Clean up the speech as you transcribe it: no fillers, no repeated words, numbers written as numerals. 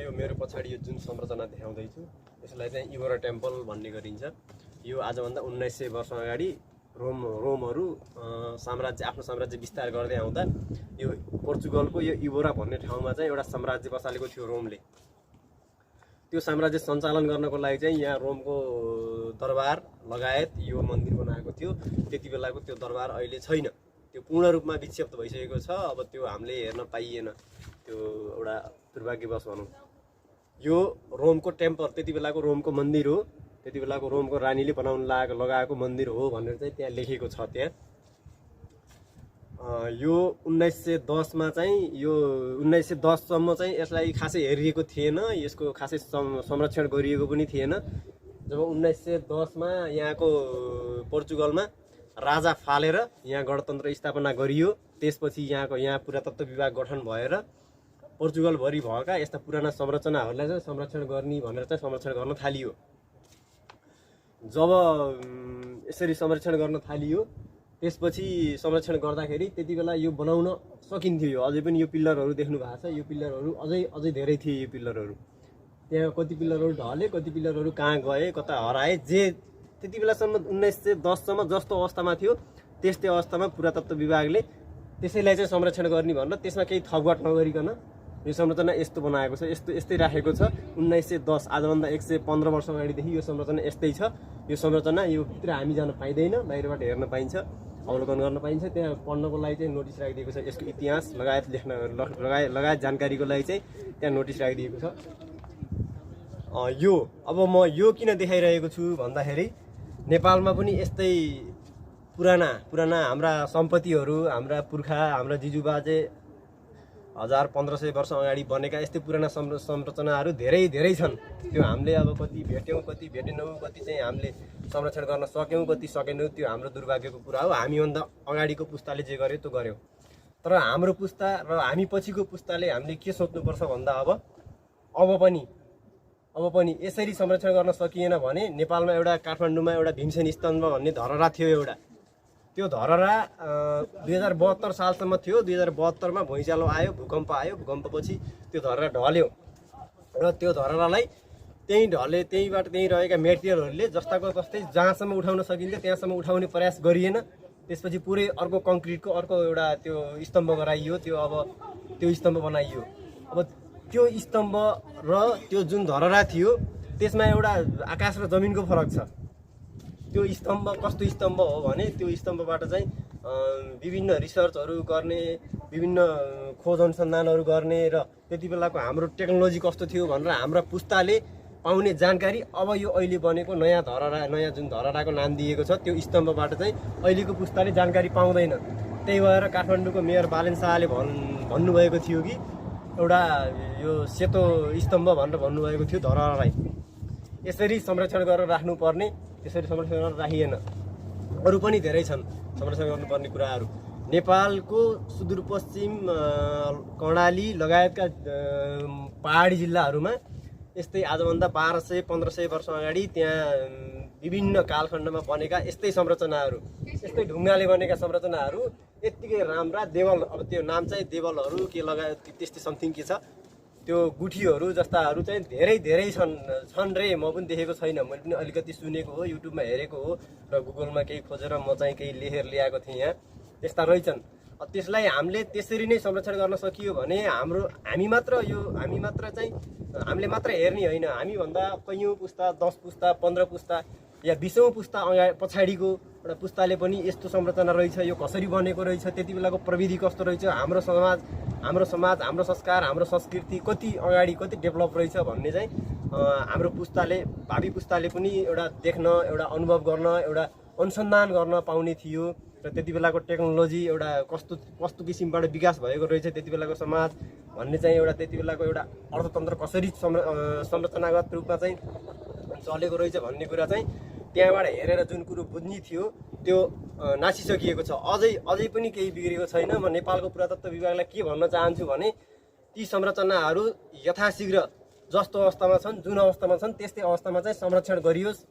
यो मेरो पछाडि यो जुन संरचना देखाउँदैछु यसलाई चाहिँ इगोरा टेम्पल भन्ने गरिन्छ। यो आजभन्दा 1900 वर्ष अगाडि रोमहरू आफ्नो साम्राज्य विस्तार गर्दै आउँदा यो पोर्चुगलको यो इगोरा भन्ने ठाउँमा चाहिँ एउटा साम्राज्य बसालेको थियो रोमले। त्यो साम्राज्य सञ्चालन गर्नको लागि चाहिँ यहाँ रोमको दरबार लगायत यो मन्दिर बनाएको थियो। त्यति बेलाको त्यो दरबार अहिले छैन, त्यो पूर्ण रूपमा विक्षेप्त भइसकेको छ। अब त्यो हामीले हेर्न पाइएन, त्यो एउटा दुर्भाग्यवश भनौँ। यो रोमको टेम्पल, त्यति बेलाको रोमको मन्दिर हो, त्यति बेलाको रोमको रानीले बनाउन लगाएको मन्दिर हो भनेर चाहिँ त्यहाँ लेखेको छ। त्यहाँ यो 1910 मा चाहिँ यो 1910 सम्म चाहिँ यसलाई खासै हेरिएको थिएन, यसको खासै संरक्षण गरिएको पनि थिएन। जब 1910 मा यहाँको पोर्चुगलमा राजा फालेर यहाँ गणतन्त्र स्थापना गरियो, त्यसपछि यहाँ पुरातत्व विभाग गठन भएर पोर्चुगलभरि भएका यस्ता पुराना संरचनाहरूलाई चाहिँ संरक्षण गर्ने भनेर चाहिँ संरक्षण गर्न थालियो। जब यसरी संरक्षण गर्न थालियो त्यसपछि संरक्षण गर्दाखेरि त्यति बेला यो बनाउन सकिन्थ्यो। अझै पनि यो पिल्लरहरू देख्नु भएको छ, यो पिल्लरहरू अझै धेरै थिए। यो पिल्लरहरू त्यहाँ कति पिल्लरहरू ढले, कति पिल्लरहरू कहाँ गए, कता हराए, जे त्यति बेलासम्म 1910 सम्म जस्तो अवस्थामा थियो त्यस्तै अवस्थामा पुरातत्व विभागले त्यसैलाई चाहिँ संरक्षण गर्ने भनेर त्यसमा केही थपघट नगरिकन यो संरचना यस्तो बनाएको छ, यस्तै राखेको छ। 1910 आजभन्दा 115 वर्ष अगाडिदेखि यो संरचना यस्तै छ। यो संरचना यो भित्र हामी जान पाइँदैन, बाहिरबाट हेर्न पाइन्छ, अवलोकन गर्न पाइन्छ। त्यहाँ पढ्नको लागि चाहिँ नोटिस राखिदिएको छ, यसको इतिहास लगायत जानकारीको लागि चाहिँ त्यहाँ नोटिस राखिदिएको छ। अब म यो किन देखाइरहेको छु भन्दाखेरि नेपालमा पनि यस्तै पुराना हाम्रा सम्पत्तिहरू, हाम्रा पुर्खा, हाम्रा जिजुबाजे 1000-1500 वर्ष अगाडि बनेका यस्तै पुराना संरचनाहरू धेरै छन्। त्यो हामीले अब कति भेट्यौँ, कति भेटेनौँ, कति चाहिँ हामीले संरक्षण गर्न सक्यौँ, कति सकेनौँ, त्यो हाम्रो दुर्भाग्यको कुरा हो। हामीभन्दा अगाडिको पुस्ताले जे गर्यो त्यो गर्यो। तर हाम्रो पुस्ता र हामी पछिको पुस्ताले हामीले के सोच्नुपर्छ भन्दा अब पनि यसरी संरक्षण गर्न सकिएन भने नेपालमा एउटा काठमाडौँमा एउटा भीमसेन स्तम्भ भन्ने धरहरा थियो एउटा। त्यो धरहरा 2072 सालसम्म थियो। 2072 मा भुइँचालो आयो, भूकम्प आयो, भूकम्पपछि त्यो धरहरा ढल्यो र त्यो धरहरालाई त्यहीँबाट रहेका मेटेरियलहरूले जस्ताको तस्तै जहाँसम्म उठाउन सकिन्छ त्यहाँसम्म उठाउने प्रयास गरिएन। त्यसपछि पुरै अर्को कङ्क्रिटको अर्को एउटा त्यो स्तम्भ गराइयो, त्यो स्तम्भ बनाइयो। अब त्यो स्तम्भ र त्यो जुन धरहरा थियो त्यसमा एउटा आकाश र जमिनको फरक छ। त्यो स्तम्भ कस्तो स्तम्भ हो भने त्यो स्तम्भबाट चाहिँ विभिन्न रिसर्चहरू गर्ने, विभिन्न खोज अनुसन्धानहरू गर्ने र त्यति बेलाको हाम्रो टेक्नोलोजी कस्तो थियो भनेर हाम्रा पुस्ताले पाउने जानकारी अब यो अहिले बनेको नयाँ जुन धरहराको नाम दिएको छ त्यो स्तम्भबाट चाहिँ अहिलेको पुस्ताले जानकारी पाउँदैन। त्यही भएर काठमाडौँको मेयर बालेन शाहले भन्नुभएको थियो कि एउटा यो सेतो स्तम्भ भनेर भन्नुभएको थियो धरहरालाई। यसरी संरक्षण गरेर राख्नुपर्ने, त्यसरी संरक्षण गरेर राखिएन। अरू पनि धेरै छन् संरक्षण गर्नुपर्ने कुराहरू। नेपालको सुदूरपश्चिम कर्णाली लगायतका पहाडी जिल्लाहरूमा यस्तै आजभन्दा 1200-1500 वर्ष अगाडि त्यहाँ विभिन्न कालखण्डमा बनेका यस्तै संरचनाहरू, यस्तै ढुङ्गाले बनेका संरचनाहरू यत्तिकै राम्रा देवल, अब त्यो नाम चाहिँ देवलहरू के लगायत त्यस्तै समथिङ के छ, त्यो गुठीहरू जस्ताहरू चाहिँ धेरै छन् रे। म पनि देखेको छैन, मैले पनि अलिकति सुनेको हो, युट्युबमा हेरेको हो र गुगलमा केही खोजेर म चाहिँ केही लेखेर ल्याएको थिएँ। यहाँ यस्ता रहेछन्। त्यसलाई हामीले त्यसरी नै संरक्षण गर्न सकियो भने हामीले मात्र हेर्ने होइन, हामीभन्दा कैयौँ पुस्ता, 10 पुस्ता, 15 पुस्ता या 20औँ पुस्ता पछाडिको एउटा पुस्ताले पनि यस्तो संरचना रहेछ, यो कसरी बनेको रहेछ, त्यति बेलाको प्रविधि कस्तो रहेछ, हाम्रो समाज, हाम्रो संस्कार, हाम्रो संस्कृति कति अगाडि कति डेभलप रहेछ भन्ने चाहिँ हाम्रो पुस्ताले, भावी पुस्ताले पनि एउटा देख्न, एउटा अनुभव गर्न, एउटा अनुसन्धान गर्न पाउने थियो। र त्यति बेलाको टेक्नोलोजी एउटा कस्तो किसिमबाट विकास भएको रहेछ, त्यति बेलाको समाज भन्ने चाहिँ एउटा त्यति बेलाको एउटा अर्थतन्त्र कसरी संरचनागत रूपमा चाहिँ चलेको रहेछ भन्ने कुरा चाहिँ त्यहाँबाट हेरेर जुन कुरो बुझ्ने थियो त्यो नासिसकिएको छ। अझै पनि केही बिग्रेको छैन। म नेपालको पुरातत्व विभागलाई के भन्न चाहन्छु भने ती संरचनाहरू यथाशीघ्र जस्तो अवस्थामा छन्, जुन अवस्थामा छन् त्यस्तै अवस्थामा चाहिँ संरक्षण गरियोस्।